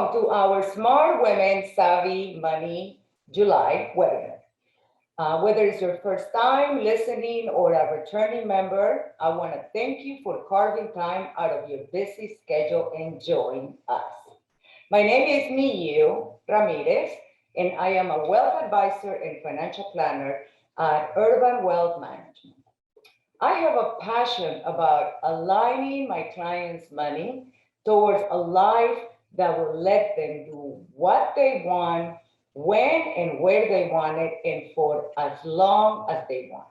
Welcome to our Smart Women Savvy Money July webinar. Whether it's your first time listening or a returning member, I want to thank you for carving time out of your busy schedule and join us. My name is Millú Ramirez, and I am a wealth advisor and financial planner at Urban Wealth Management. I have a passion about aligning my clients' money towards a life that will let them do what they want, when and where they want it, and for as long as they want.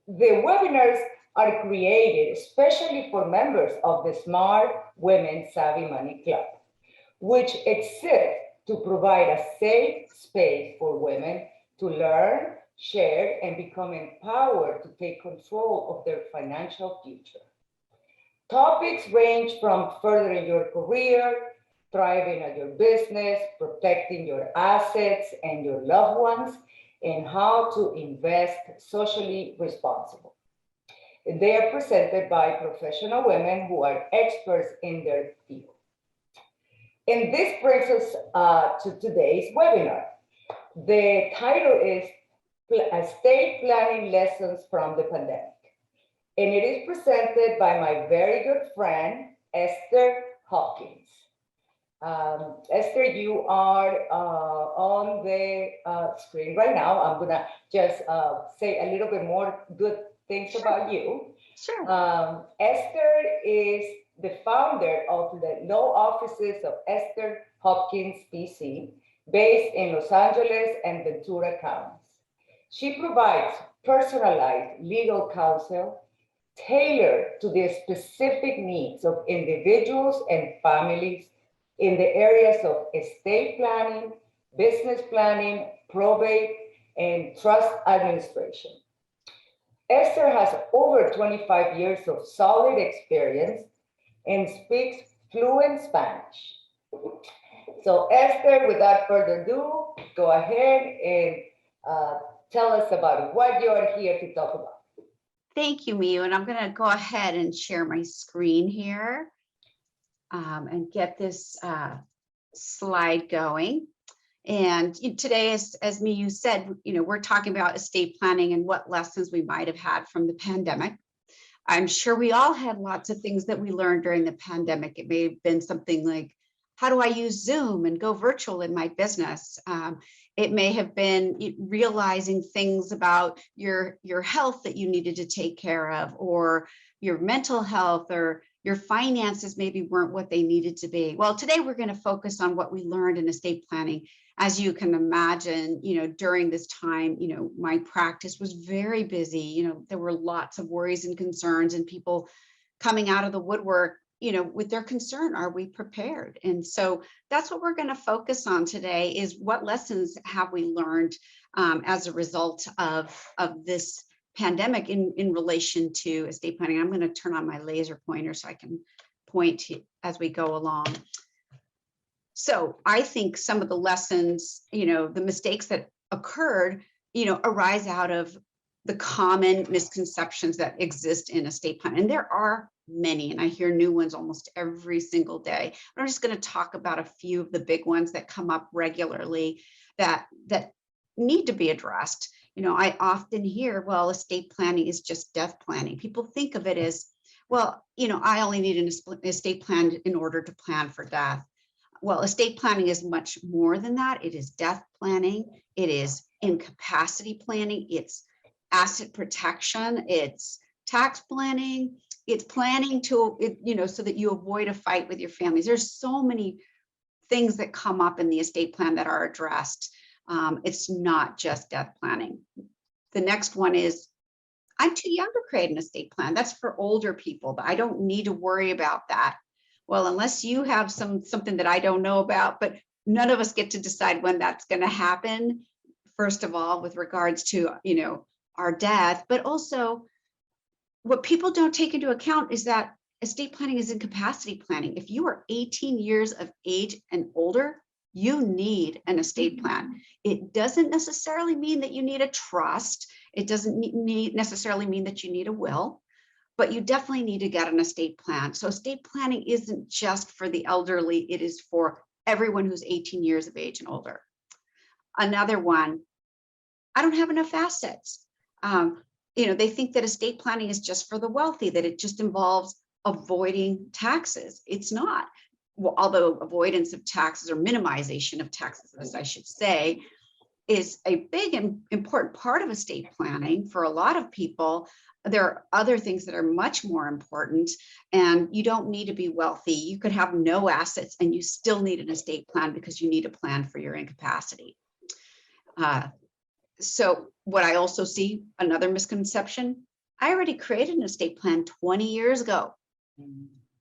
The webinars are created especially for members of the Smart Women Savvy Money Club, which exists to provide a safe space for women to learn, share, and become empowered to take control of their financial future. Topics range from furthering your career, thriving at your business, protecting your assets and your loved ones, and how to invest socially responsible. They are presented by professional women who are experts in their field. And this brings us to today's webinar. The title is Estate Planning Lessons from the Pandemic. And it is presented by my very good friend, Esther Hopkins. Esther, you are on the screen right now. I'm gonna just say a little bit more good things about you. Sure. Esther is the founder of the law offices of Esther Hopkins, PC, based in Los Angeles and Ventura counties. She provides personalized legal counsel tailored to the specific needs of individuals and families in the areas of estate planning, business planning, probate, and trust administration. Esther has over 25 years of solid experience and speaks fluent Spanish. So Esther, without further ado, go ahead and tell us about what you are here to talk about. Thank you, Millú. And I'm going to go ahead and share my screen here and get this slide going. And today, as Millú said, we're talking about estate planning and what lessons we might have had from the pandemic. I'm sure we all had lots of things that we learned during the pandemic. It may have been something like, how do I use Zoom and go virtual in my business? It may have been realizing things about your health that you needed to take care of, or your mental health, or your finances maybe weren't what they needed to be. Well, today we're going to focus on what we learned in estate planning. As you can imagine, during this time, my practice was very busy. There were lots of worries and concerns and people coming out of the woodwork, with their concern, are we prepared? And so that's what we're going to focus on today, is what lessons have we learned as a result of this pandemic in relation to estate planning. I'm going to turn on my laser pointer so I can point as we go along. So I think some of the lessons, the mistakes that occurred, arise out of the common misconceptions that exist in estate planning. And there are many, and I hear new ones almost every single day. I'm just going to talk about a few of the big ones that come up regularly that need to be addressed. I often hear, well, estate planning is just death planning. People think of it as, well, I only need an estate plan in order to plan for death. Well, estate planning is much more than that. It is death planning. It is incapacity planning. It's asset protection. It's tax planning. It's planning to, so that you avoid a fight with your families. There's so many things that come up in the estate plan that are addressed. It's not just death planning. The next one is, I'm too young to create an estate plan. That's for older people, but I don't need to worry about that. Well, unless you have something that I don't know about, but none of us get to decide when that's going to happen. First of all, with regards to, our death, but also what people don't take into account is that estate planning is incapacity planning. If you are 18 years of age and older, you need an estate plan. It doesn't necessarily mean that you need a trust. It doesn't necessarily mean that you need a will, but you definitely need to get an estate plan. So estate planning isn't just for the elderly, it is for everyone who's 18 years of age and older. Another one, I don't have enough assets. They think that estate planning is just for the wealthy, that it just involves avoiding taxes. It's not. Well, although avoidance of taxes or minimization of taxes, as I should say, is a big and important part of estate planning for a lot of people, there are other things that are much more important, and you don't need to be wealthy. You could have no assets and you still need an estate plan because you need a plan for your incapacity. So what I also see, another misconception, I already created an estate plan 20 years ago.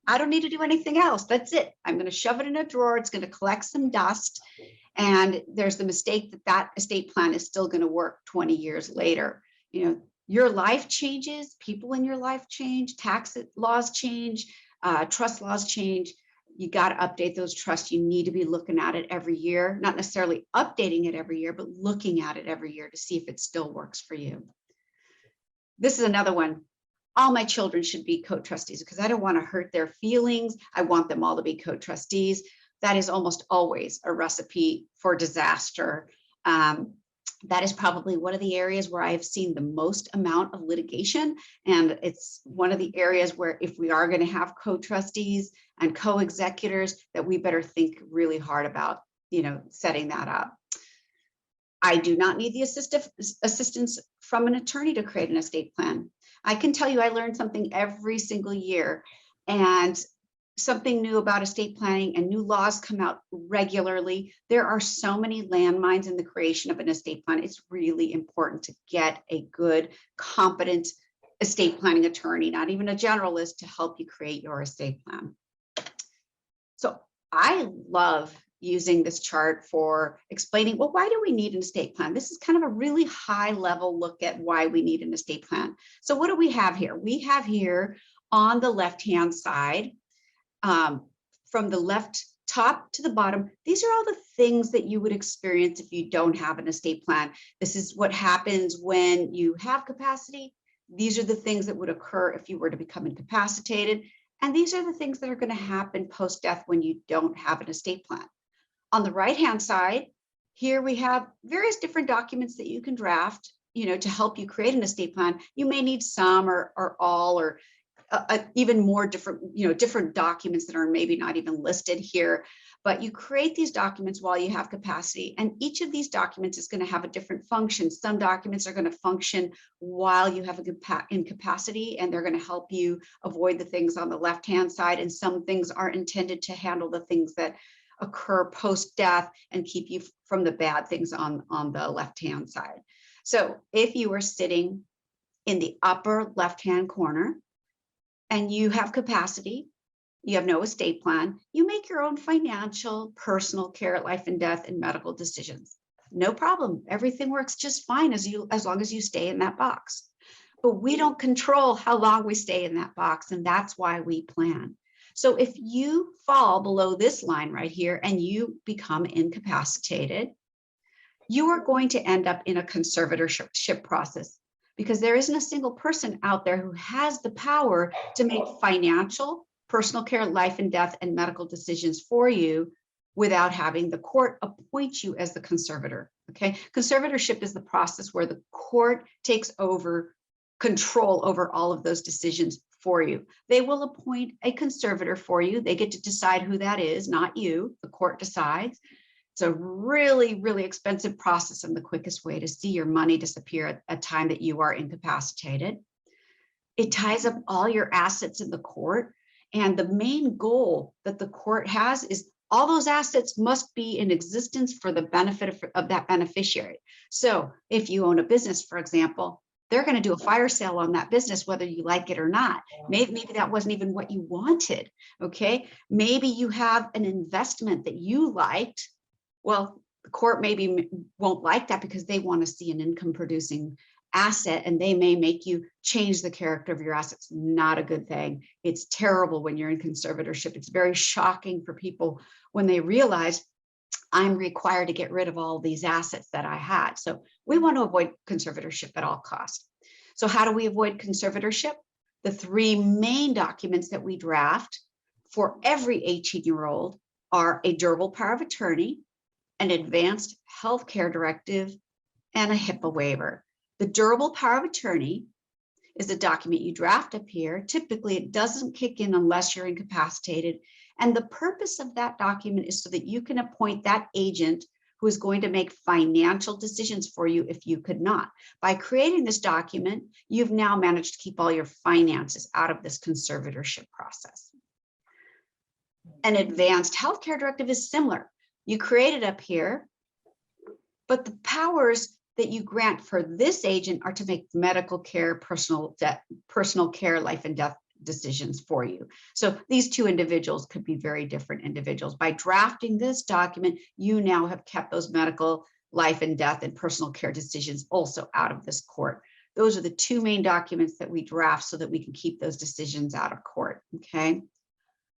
I don't need to do anything else. That's it. I'm going to shove it in a drawer. It's going to collect some dust. And there's the mistake that that estate plan is still going to work 20 years later. Your life changes, people in your life change, tax laws change, trust laws change. You got to update those trusts. You need to be looking at it every year, not necessarily updating it every year, but looking at it every year to see if it still works for you. This is another one. All my children should be co-trustees because I don't want to hurt their feelings. I want them all to be co-trustees. That is almost always a recipe for disaster. That is probably one of the areas where I've seen the most amount of litigation. And it's one of the areas where if we are going to have co-trustees and co-executors, that we better think really hard about, setting that up. I do not need the assistance from an attorney to create an estate plan. I can tell you I learn something every single year, and something new about estate planning, and new laws come out regularly. There are so many landmines in the creation of an estate plan. It's really important to get a good, competent estate planning attorney, not even a generalist, to help you create your estate plan. So I love using this chart for explaining, well, why do we need an estate plan? This is kind of a really high level look at why we need an estate plan. So what do we have here? We have here on the left-hand side, from the left top to the bottom, these are all the things that you would experience if you don't have an estate plan. This is what happens when you have capacity. These are the things that would occur if you were to become incapacitated. And these are the things that are going to happen post-death when you don't have an estate plan. On the right-hand side, here we have various different documents that you can draft, to help you create an estate plan. You may need some or all, or even more different documents that are maybe not even listed here, but you create these documents while you have capacity, and each of these documents is going to have a different function. Some documents are going to function while you have incapacity, and they're going to help you avoid the things on the left-hand side, and some things are intended to handle the things that occur post-death and keep you from the bad things on the left-hand side. So if you are sitting in the upper left-hand corner, and you have capacity, you have no estate plan, you make your own financial, personal care, life and death, and medical decisions. No problem. Everything works just fine as long as you stay in that box. But we don't control how long we stay in that box, and that's why we plan. So if you fall below this line right here and you become incapacitated, you are going to end up in a conservatorship process, because there isn't a single person out there who has the power to make financial, personal care, life and death, and medical decisions for you without having the court appoint you as the conservator. Okay, conservatorship is the process where the court takes over control over all of those decisions for you. They will appoint a conservator for you. They get to decide who that is, not you. The court decides. It's a really, really expensive process, and the quickest way to see your money disappear at a time that you are incapacitated. It ties up all your assets in the court. And the main goal that the court has is all those assets must be in existence for the benefit of that beneficiary. So if you own a business, for example, they're going to do a fire sale on that business, whether you like it or not. Maybe that wasn't even what you wanted. Okay. Maybe you have an investment that you liked. Well, the court maybe won't like that because they want to see an income producing asset, and they may make you change the character of your assets. Not a good thing. It's terrible when you're in conservatorship. It's very shocking for people when they realize I'm required to get rid of all these assets that I had. So we want to avoid conservatorship at all costs. So how do we avoid conservatorship? the three main documents that we draft for every 18-year-old are a durable power of attorney, an advanced healthcare directive, and a HIPAA waiver. The durable power of attorney is a document you draft up here. Typically, it doesn't kick in unless you're incapacitated. And the purpose of that document is so that you can appoint that agent who is going to make financial decisions for you if you could not. By creating this document, you've now managed to keep all your finances out of this conservatorship process. An advanced healthcare directive is similar. You create it up here, but the powers that you grant for this agent are to make medical care, personal care, life and death decisions for you. So these two individuals could be very different individuals. By drafting this document, you now have kept those medical, life and death, and personal care decisions also out of this court. Those are the two main documents that we draft so that we can keep those decisions out of court, okay?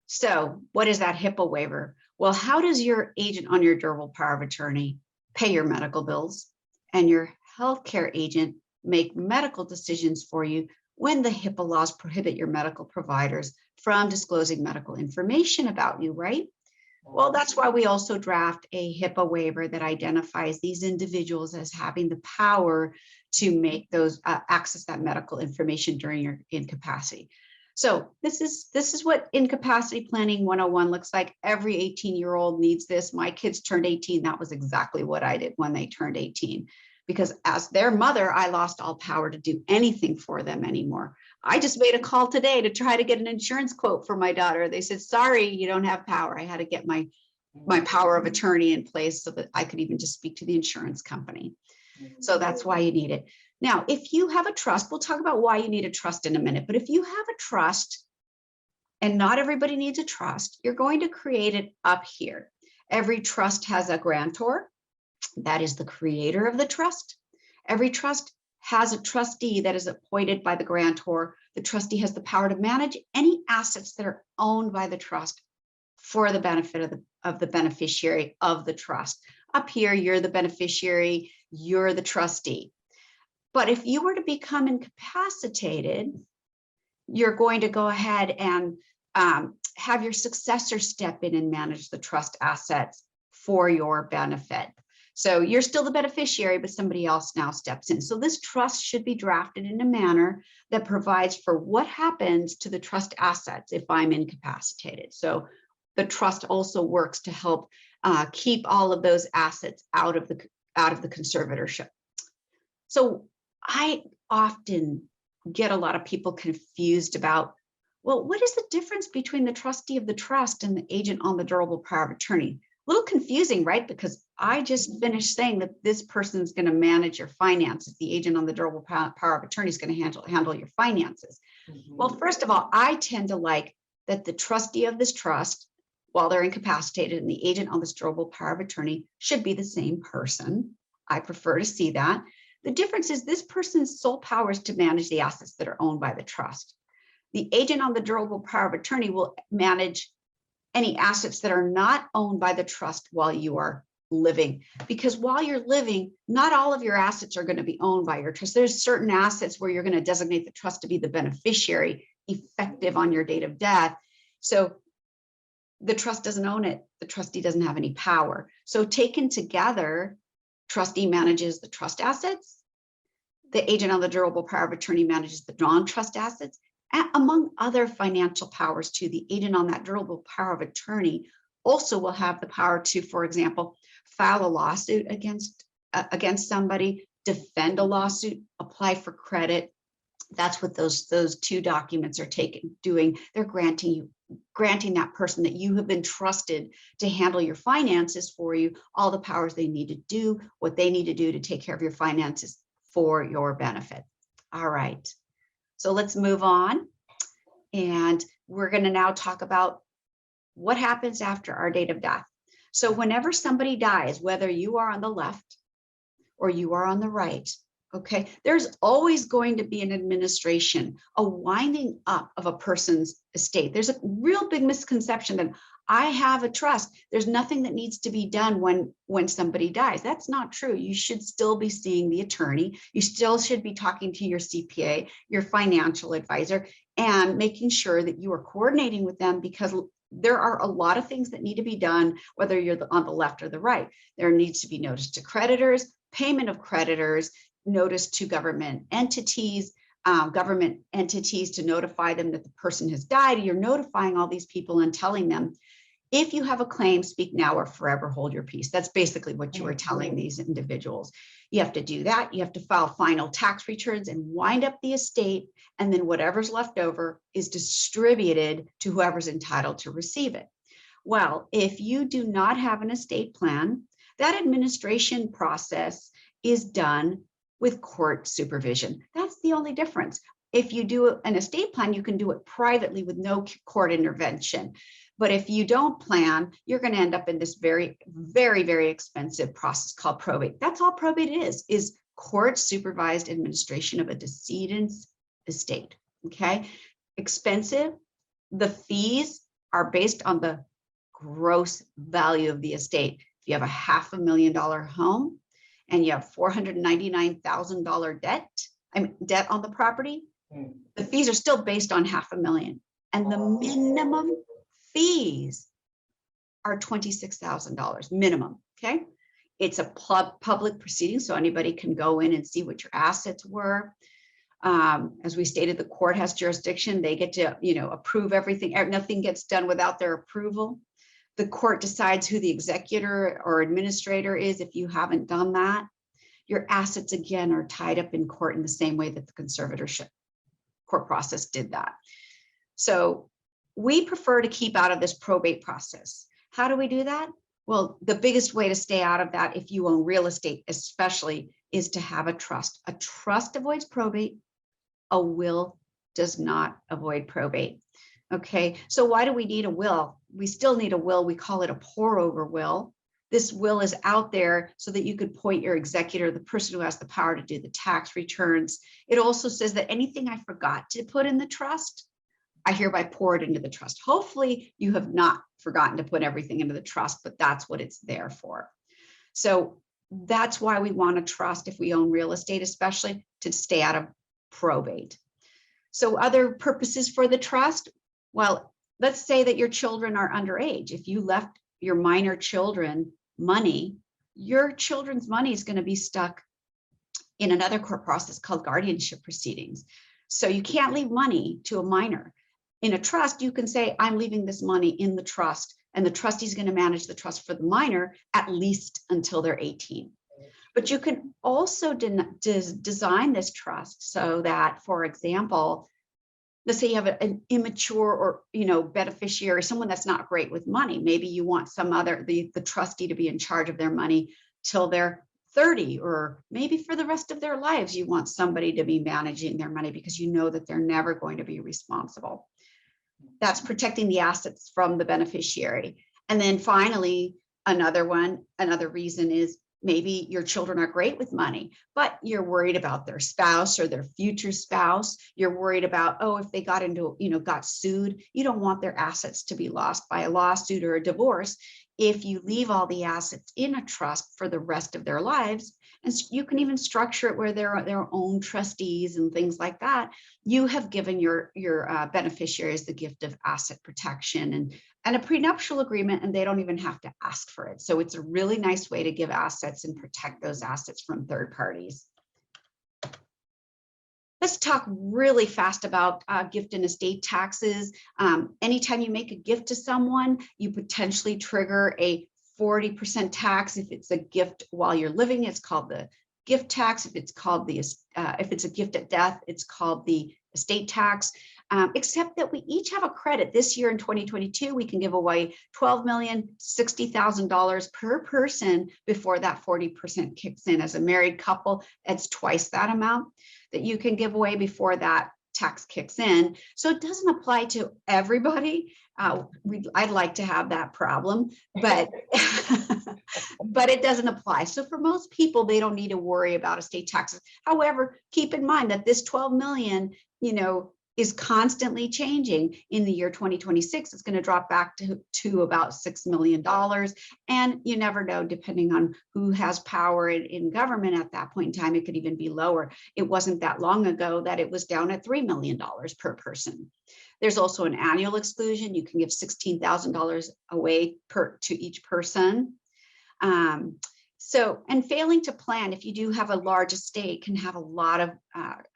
So what is that HIPAA waiver? Well, how does your agent on your durable power of attorney pay your medical bills and your healthcare agent make medical decisions for you when the HIPAA laws prohibit your medical providers from disclosing medical information about you, right? Well, that's why we also draft a HIPAA waiver that identifies these individuals as having the power to make those access that medical information during your incapacity. So this is what incapacity planning 101 looks like. Every 18-year-old needs this. My kids turned 18. That was exactly what I did when they turned 18. Because as their mother, I lost all power to do anything for them anymore. I just made a call today to try to get an insurance quote for my daughter. They said, sorry, you don't have power. I had to get my power of attorney in place so that I could even just speak to the insurance company. So that's why you need it. Now, if you have a trust, we'll talk about why you need a trust in a minute, but if you have a trust, and not everybody needs a trust, you're going to create it up here. Every trust has a grantor. That is the creator of the trust. Every trust has a trustee that is appointed by the grantor. The trustee has the power to manage any assets that are owned by the trust for the benefit of the beneficiary of the trust. Up here, you're the beneficiary, you're the trustee. But if you were to become incapacitated, you're going to go ahead and have your successor step in and manage the trust assets for your benefit. So you're still the beneficiary, but somebody else now steps in. So this trust should be drafted in a manner that provides for what happens to the trust assets if I'm incapacitated. So the trust also works to help keep all of those assets out of the conservatorship. So I often get a lot of people confused about, well, what is the difference between the trustee of the trust and the agent on the durable power of attorney? A little confusing, right? Because I just finished saying that this person is going to manage your finances. The agent on the durable power of attorney is going to handle your finances. Well, first of all, I tend to like that the trustee of this trust, while they're incapacitated, and the agent on this durable power of attorney should be the same person. I prefer to see that. The difference is this person's sole power is to manage the assets that are owned by the trust. The agent on the durable power of attorney will manage any assets that are not owned by the trust while you are living. Because while you're living, not all of your assets are going to be owned by your trust. There's certain assets where you're going to designate the trust to be the beneficiary effective on your date of death. So the trust doesn't own it. The trustee doesn't have any power. So taken together, trustee manages the trust assets. The agent on the durable power of attorney manages the non-trust assets, and among other financial powers too. The agent on that durable power of attorney also will have the power to, for example, file a lawsuit against somebody, defend a lawsuit, apply for credit. That's what those two documents are doing. They're granting that person that you have been trusted to handle your finances for you all the powers they need to do what they need to do to take care of your finances for your benefit. All right, so let's move on, and we're going to now talk about what happens after our date of death. So whenever somebody dies, whether you are on the left or you are on the right, okay, there's always going to be an administration, a winding up of a person's estate. There's a real big misconception that I have a trust. There's nothing that needs to be done when somebody dies. That's not true. You should still be seeing the attorney. You still should be talking to your CPA, your financial advisor. and making sure that you are coordinating with them, because there are a lot of things that need to be done, whether you're on the left or the right. There needs to be notice to creditors, payment of creditors, notice to government entities to notify them that the person has died. You're notifying all these people and telling them, if you have a claim, speak now or forever hold your peace. That's basically what you are telling these individuals. You have to do that. You have to file final tax returns and wind up the estate. And then whatever's left over is distributed to whoever's entitled to receive it. Well, if you do not have an estate plan, that administration process is done with court supervision. That's the only difference. If you do an estate plan, you can do it privately with no court intervention. But if you don't plan, you're going to end up in this very, very, very expensive process called probate. That's all probate is court supervised administration of a decedent's estate. Okay, expensive. The fees are based on the gross value of the estate. If you have a $500,000 home and you have $499,000 debt on the property, the fees are still based on $500,000, and the minimum fees are $26,000 minimum. Okay, it's a public proceeding, so anybody can go in and see what your assets were. As we stated, the court has jurisdiction. They get to, approve everything. Nothing gets done without their approval. The court decides who the executor or administrator is. If you haven't done that, your assets again are tied up in court in the same way that the conservatorship court process did that. So we prefer to keep out of this probate process. How do we do that? Well, the biggest way to stay out of that, if you own real estate especially, is to have a trust. A trust avoids probate. A will does not avoid probate. Okay, so why do we need a will? We still need a will. We call it a pour over will. This will is out there so that you could point your executor, the person who has the power to do the tax returns. It also says that anything I forgot to put in the trust, I hereby pour it into the trust. Hopefully you have not forgotten to put everything into the trust, but that's what it's there for. So that's why we want a trust if we own real estate, especially to stay out of probate. So other purposes for the trust, well, let's say that your children are underage. If you left your minor children money, your children's money is going to be stuck in another court process called guardianship proceedings. So you can't leave money to a minor. In a trust, you can say, I'm leaving this money in the trust, and the trustee is going to manage the trust for the minor at least until they're 18. But you can also design this trust so that, for example, let's say you have an immature or beneficiary, someone that's not great with money. Maybe you want the trustee to be in charge of their money till they're 30, or maybe for the rest of their lives, you want somebody to be managing their money because you know that they're never going to be responsible. That's protecting the assets from the beneficiary. And then finally, another reason is maybe your children are great with money, but you're worried about their spouse or their future spouse. You're worried about, if they got sued, you don't want their assets to be lost by a lawsuit or a divorce. If you leave all the assets in a trust for the rest of their lives, and you can even structure it where they're their own trustees and things like that, you have given your beneficiaries the gift of asset protection and a prenuptial agreement, and they don't even have to ask for it. So it's a really nice way to give assets and protect those assets from third parties. Let's talk really fast about gift and estate taxes. Anytime you make a gift to someone, you potentially trigger a 40% tax. If it's a gift while you're living, it's called the gift tax. If it's a gift at death, it's called the estate tax. Except that we each have a credit. This year in 2022, we can give away $12,060,000 per person before that 40% kicks in. As a married couple, it's twice that amount that you can give away before that tax kicks in. So it doesn't apply to everybody. I'd like to have that problem, but but it doesn't apply. So for most people, they don't need to worry about estate taxes. However, keep in mind that this 12 million, is constantly changing. In the year 2026, it's going to drop back to about $6 million. And you never know, depending on who has power in government at that point in time, it could even be lower. It wasn't that long ago that it was down at $3 million per person. There's also an annual exclusion. You can give $16,000 away to each person. And failing to plan, if you do have a large estate, can have a lot of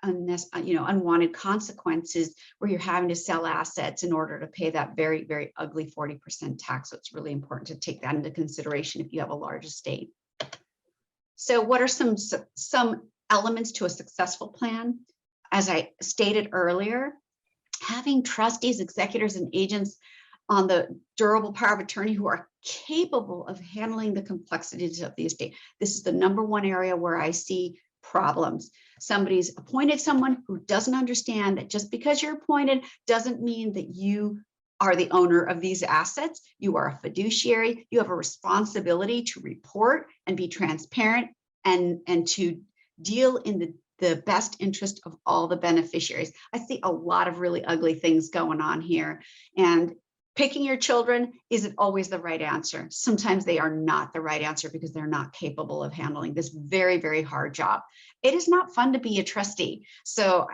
unwanted consequences where you're having to sell assets in order to pay that very, very ugly 40% tax. So it's really important to take that into consideration if you have a large estate. So what are some elements to a successful plan? As I stated earlier, having trustees, executors, and agents on the durable power of attorney who are capable of handling the complexities of the estate. This is the number one area where I see problems. Somebody's appointed someone who doesn't understand that just because you're appointed doesn't mean that you are the owner of these assets. You are a fiduciary. You have a responsibility to report and be transparent and to deal in the best interest of all the beneficiaries. I see a lot of really ugly things going on here. And picking your children isn't always the right answer. Sometimes they are not the right answer because they're not capable of handling this very, very hard job. It is not fun to be a trustee. So,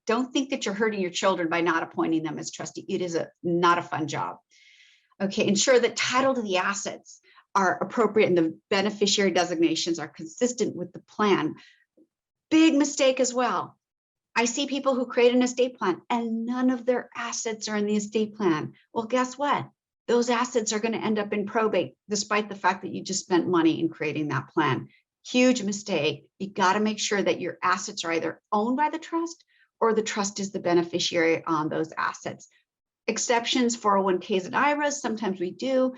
don't think that you're hurting your children by not appointing them as trustee. It is not a fun job. Okay, ensure that title to the assets are appropriate and the beneficiary designations are consistent with the plan. Big mistake as well. I see people who create an estate plan and none of their assets are in the estate plan. Well, guess what? Those assets are going to end up in probate, despite the fact that you just spent money in creating that plan. Huge mistake. You got to make sure that your assets are either owned by the trust or the trust is the beneficiary on those assets. Exceptions, 401ks and IRAs, sometimes we do.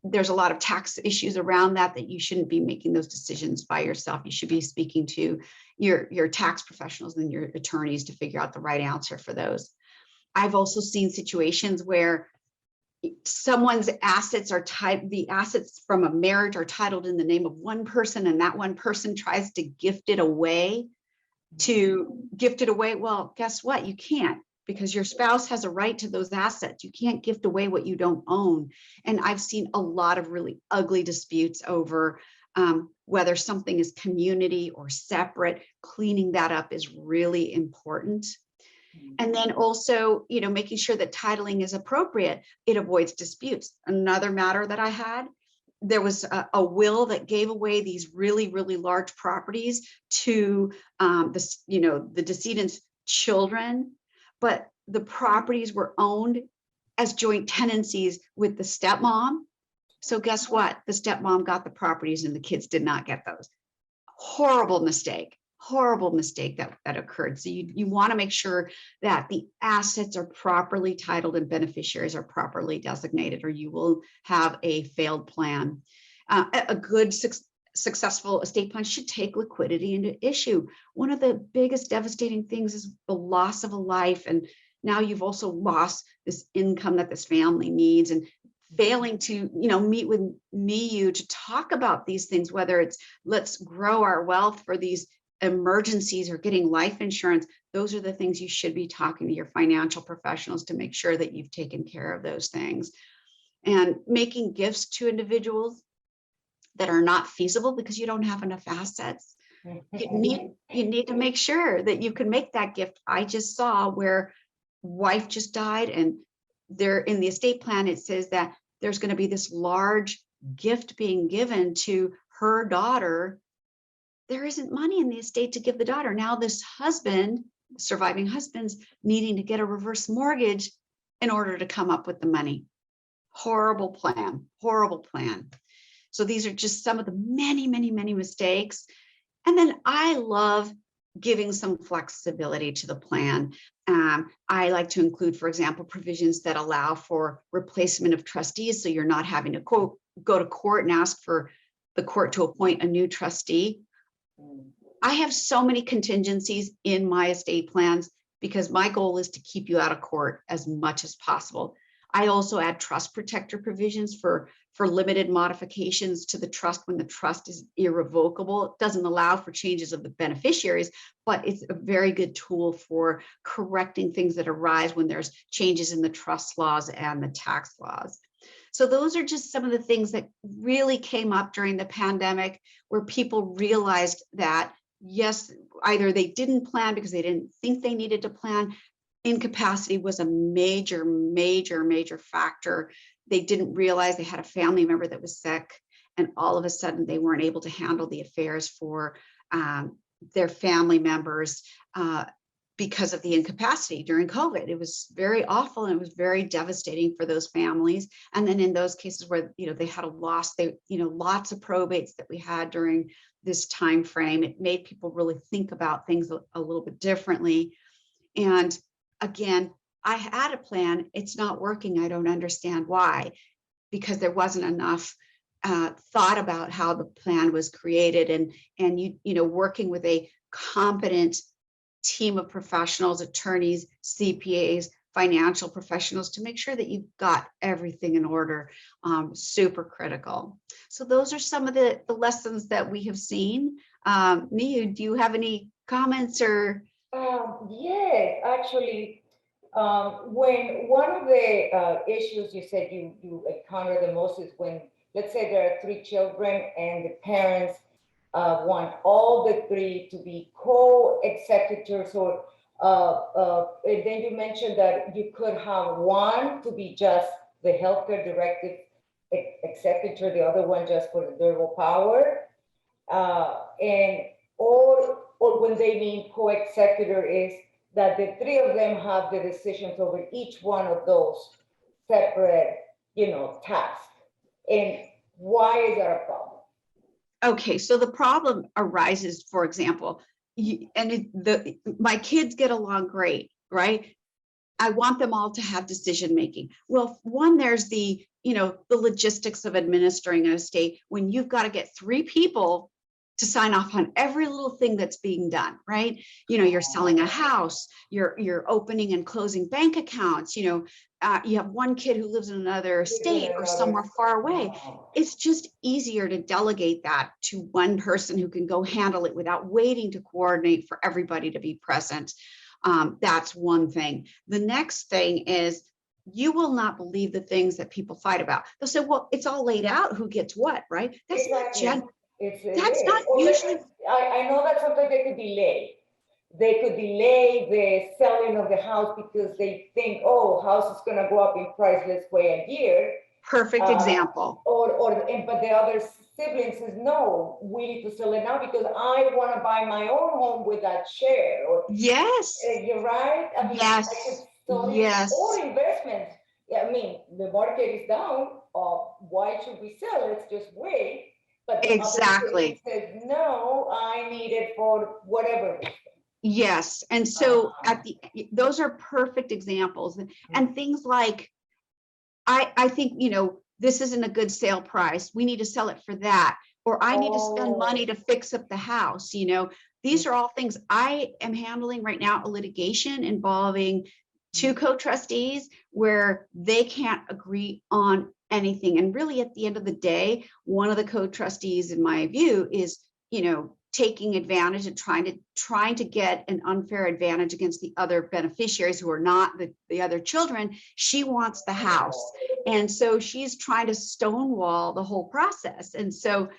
There's a lot of tax issues around that you shouldn't be making those decisions by yourself. You should be speaking to your tax professionals and your attorneys to figure out the right answer for those. I've also seen situations where someone's assets the assets from a marriage are titled in the name of one person, and that one person tries to gift it away. Well, guess what? You can't, because your spouse has a right to those assets. You can't gift away what you don't own. And I've seen a lot of really ugly disputes over whether something is community or separate. Cleaning that up is really important. And then also, making sure that titling is appropriate. It avoids disputes. Another matter that I had, there was a will that gave away these really, really large properties to the decedent's children, but the properties were owned as joint tenancies with the stepmom. So guess what? The stepmom got the properties and the kids did not get those. Horrible mistake that occurred. So you want to make sure that the assets are properly titled and beneficiaries are properly designated, or you will have a failed plan. A good successful estate plan should take liquidity into issue. One of the biggest devastating things is the loss of a life. And now you've also lost this income that this family needs, and failing to, meet with you to talk about these things, whether it's let's grow our wealth for these emergencies or getting life insurance. Those are the things you should be talking to your financial professionals to make sure that you've taken care of those things. And making gifts to individuals that are not feasible because you don't have enough assets. You need to make sure that you can make that gift. I just saw where wife just died, and there in the estate plan, it says that there's going to be this large gift being given to her daughter. There isn't money in the estate to give the daughter. Now this surviving husband's needing to get a reverse mortgage in order to come up with the money. Horrible plan. So these are just some of the many, many, many mistakes. And then I love giving some flexibility to the plan. I like to include, for example, provisions that allow for replacement of trustees. So you're not having to go to court and ask for the court to appoint a new trustee. I have so many contingencies in my estate plans because my goal is to keep you out of court as much as possible. I also add trust protector provisions for for limited modifications to the trust when the trust is irrevocable. It doesn't allow for changes of the beneficiaries, but it's a very good tool for correcting things that arise when there's changes in the trust laws and the tax laws. So those are just some of the things that really came up during the pandemic, where people realized that, yes, either they didn't plan because they didn't think they needed to plan. Incapacity was a major, major, major factor. They didn't realize they had a family member that was sick, and all of a sudden they weren't able to handle the affairs for their family members because of the incapacity during COVID. It was very awful, and it was very devastating for those families. And then in those cases where, they had a loss, lots of probates that we had during this time frame, it made people really think about things a little bit differently. And again, I had a plan, it's not working, I don't understand why, because there wasn't enough thought about how the plan was created, and working with a competent team of professionals, attorneys, CPAs, financial professionals, to make sure that you've got everything in order, super critical. So those are some of the lessons that we have seen. Millú, do you have any comments or? Yes, actually, when one of the issues you said you encounter the most is when, let's say there are 3 children and the parents want all the 3 to be co-executors, or and then you mentioned that you could have one to be just the healthcare directive executor, the other one just for the durable power, and or when they mean co-executor is that the 3 of them have the decisions over each one of those separate, tasks. And why is that a problem? Okay, so the problem arises, for example, my kids get along great, right? I want them all to have decision making. Well, one, there's the logistics of administering an estate when you've got to get 3 people to sign off on every little thing that's being done, right? You're selling a house, you're opening and closing bank accounts, you have one kid who lives in another state or somewhere far away. It's just easier to delegate that to one person who can go handle it without waiting to coordinate for everybody to be present. That's one thing. The next thing is, you will not believe the things that people fight about. They'll say, well, it's all laid out who gets what, right? That's Exactly. That's not usually. I know that sometimes they could delay. They could delay the selling of the house because they think, oh, house is going to go up in price, let's wait a year. Perfect example. But the other sibling says, no, we need to sell it now because I want to buy my own home with that share. Yes. You're right. I mean, yes. Yes. Or investments. I mean, the market is down. Why should we sell? Let's just wait. But the exactly says, no, I need it for whatever. Yes. And so those are perfect examples. And things like, I think, this isn't a good sale price. We need to sell it for that. Or I need to spend money to fix up the house. These are all things I am handling right now, a litigation involving 2 co-trustees where they can't agree on anything. And really, at the end of the day, one of the co-trustees, in my view, is, taking advantage and trying to get an unfair advantage against the other beneficiaries who are not the other children. She wants the house. And so she's trying to stonewall the whole process. And so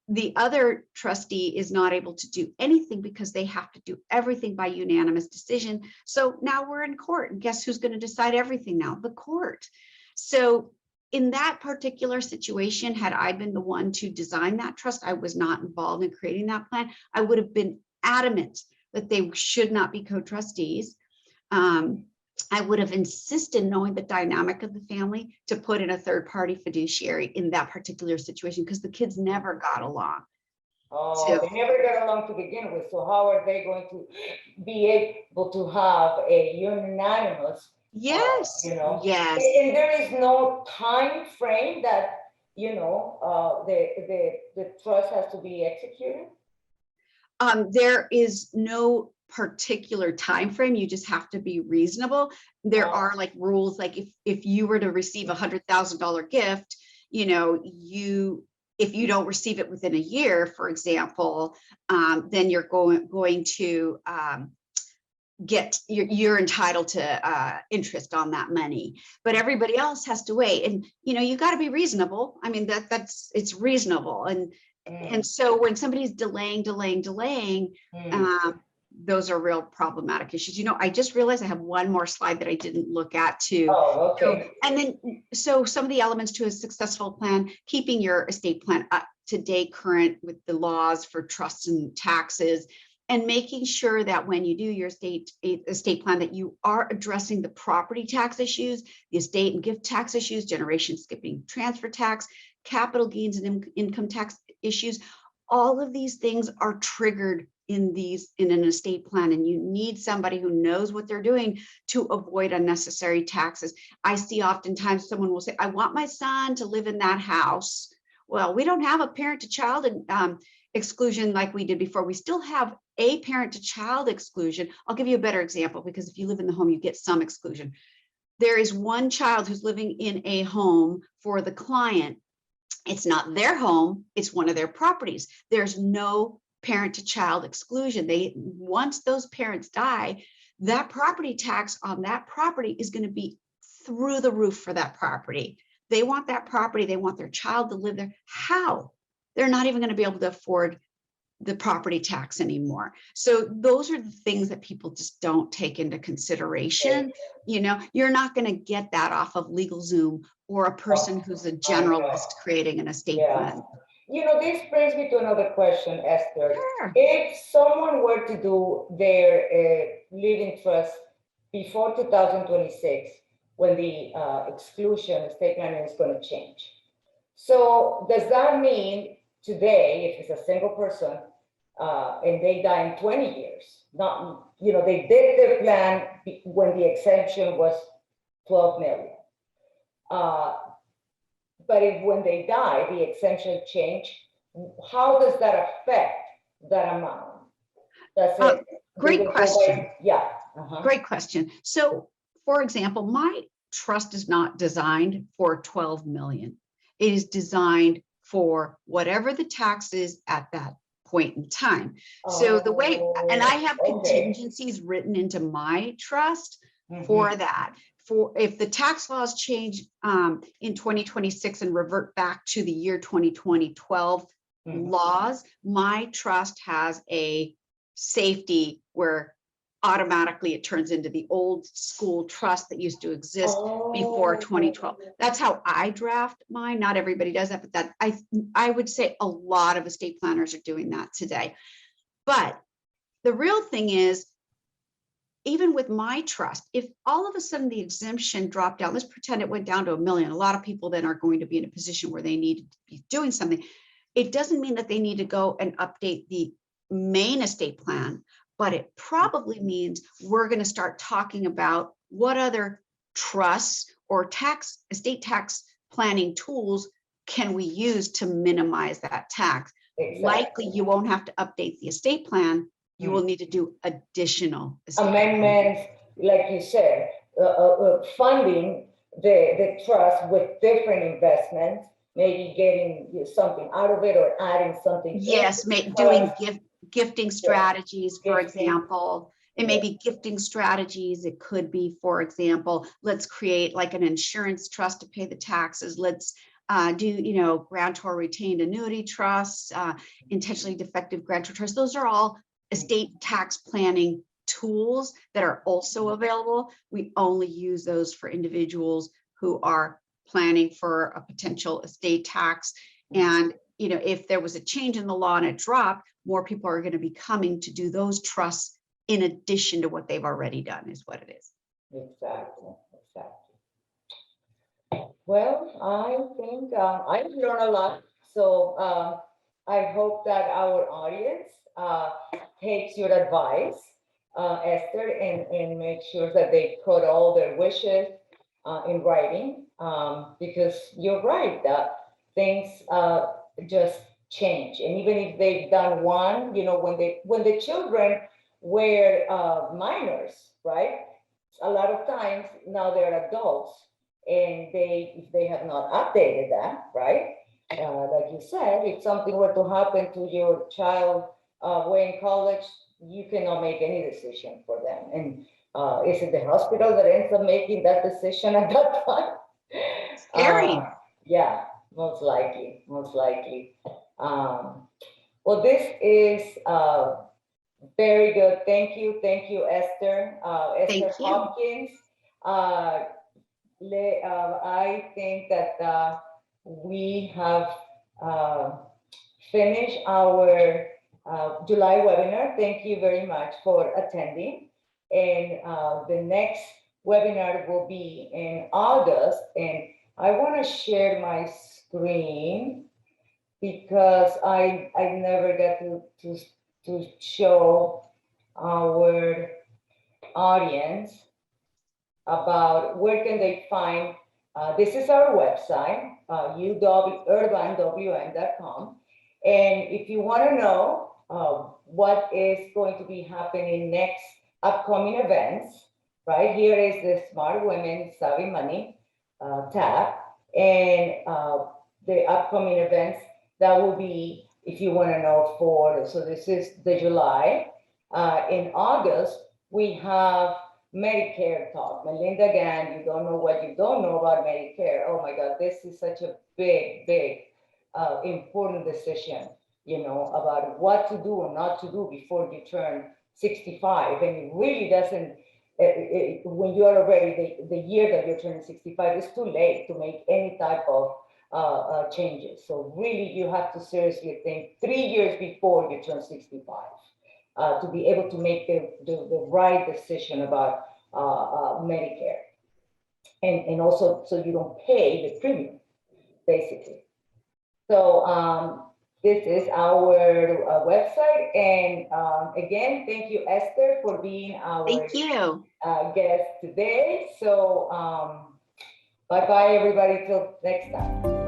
the other trustee is not able to do anything because they have to do everything by unanimous decision. So now we're in court, and guess who's going to decide everything now? The court. So in that particular situation, had I been the one to design that trust, I was not involved in creating that plan, I would have been adamant that they should not be co-trustees. I would have insisted, knowing the dynamic of the family, to put in a third-party fiduciary in that particular situation, because the kids never got along. They never got along to begin with. So how are they going to be able to have a unanimous? Yes. Yes. And there is no time frame that the trust has to be executed. There is no particular time frame. You just have to be reasonable. There are like rules, like if you were to receive $100,000 gift, you know, if you don't receive it within a year, for example, then you're going to you're entitled to interest on that money, but everybody else has to wait. And you know, you got to be reasonable. I mean, it's reasonable. And so when somebody's delaying, those are real problematic issues. You know, I just realized I have one more slide that I didn't look at too. Oh, okay. So some of the elements to a successful plan: keeping your estate plan up to date, current with the laws for trusts and taxes, and making sure that when you do your estate plan, that you are addressing the property tax issues, the estate and gift tax issues, generation skipping transfer tax, capital gains and income tax issues. All of these things are triggered in an estate plan, and you need somebody who knows what they're doing to avoid unnecessary taxes. I see oftentimes someone will say, I want my son to live in that house. Well, we don't have a parent to child exclusion like we did before. We still have a parent to child exclusion. I'll give you a better example, because if you live in the home, you get some exclusion. There is one child who's living in a home for the client. It's not their home, it's one of their properties. There's no parent to child exclusion. Once those parents die, that property tax on that property is going to be through the roof for that property. They want that property, they want their child to live there. How? They're not even going to be able to afford the property tax anymore. So those are the things that people just don't take into consideration. You know, you're not going to get that off of LegalZoom or a person who's a generalist creating an estate plan. You know, this brings me to another question, Esther. Sure. If someone were to do their living trust before 2026, when the exclusion estate planning is going to change, so does that mean today, if it's a single person and they die in 20 years, not, you know, they did their plan when the exemption was 12 million. But if when they die, the exemption change, how does that affect that amount? Does it? Great question. Yeah. Great question. So, for example, my trust is not designed for 12 million. It is designed for whatever the tax is at that point in time. So the way, and I have contingencies written into my trust for that. For if the tax laws change in 2026 and revert back to the year 2012 laws, my trust has a safety where automatically it turns into the old school trust that used to exist before 2012. That's how I draft mine. Not everybody does that, but that I would say a lot of estate planners are doing that today. But the real thing is, even with my trust, if all of a sudden the exemption dropped down, let's pretend it went down to 1 million. A lot of people then are going to be in a position where they need to be doing something. It doesn't mean that they need to go and update the main estate plan, but it probably means we're going to start talking about what other trusts or estate tax planning tools can we use to minimize that tax. Exactly. Likely you won't have to update the estate plan. You will need to do additional amendments, like you said, funding the trust with different investments, maybe getting something out of it or adding something. Yes, doing gifting strategies, for example. It may be gifting strategies. It could be, for example, let's create like an insurance trust to pay the taxes. Let's do, you know, grantor retained annuity trusts, intentionally defective grantor trusts. Those are all estate tax planning tools that are also available. We only use those for individuals who are planning for a potential estate tax. And, you know, if there was a change in the law and it dropped, more people are going to be coming to do those trusts in addition to what they've already done, is what it is. Exactly. Well, I think I've learned a lot. So I hope that our audience takes your advice, Esther, and make sure that they put all their wishes in writing, because you're right, that things just change. And even if they've done one, you know, when the children were minors, right? A lot of times now they're adults. and if they have not updated that, right? Like you said, if something were to happen to your child when in college, you cannot make any decision for them. And is it the hospital that ends up making that decision at that time? Scary. Yeah, most likely, most likely. Well, this is very good. Thank you, Esther. Thank Esther you. Hopkins. Uh, I think that we have finished our July webinar. Thank you very much for attending. And the next webinar will be in August. And I want to share my screen because I never got to show our audience about where can they find. This is our website, urbanwm.com. And if you want to know what is going to be happening next, upcoming events, right here is the Smart Women Savvy Money tab. And the upcoming events that will be, if you want to know, so this is the July. In August, we have Medicare talk. Melinda, again, you don't know what you don't know about Medicare. Oh my God, this is such a big, important decision, about what to do or not to do before you turn 65. And it really doesn't, when you're already the year that you're turning 65, it's too late to make any type of changes. So really, you have to seriously think 3 years before you turn 65. To be able to make the right decision about Medicare. And also, so you don't pay the premium, basically. So this is our website. And again, thank you, Esther, for being our Thank you. Guest today. So bye-bye, everybody, till next time.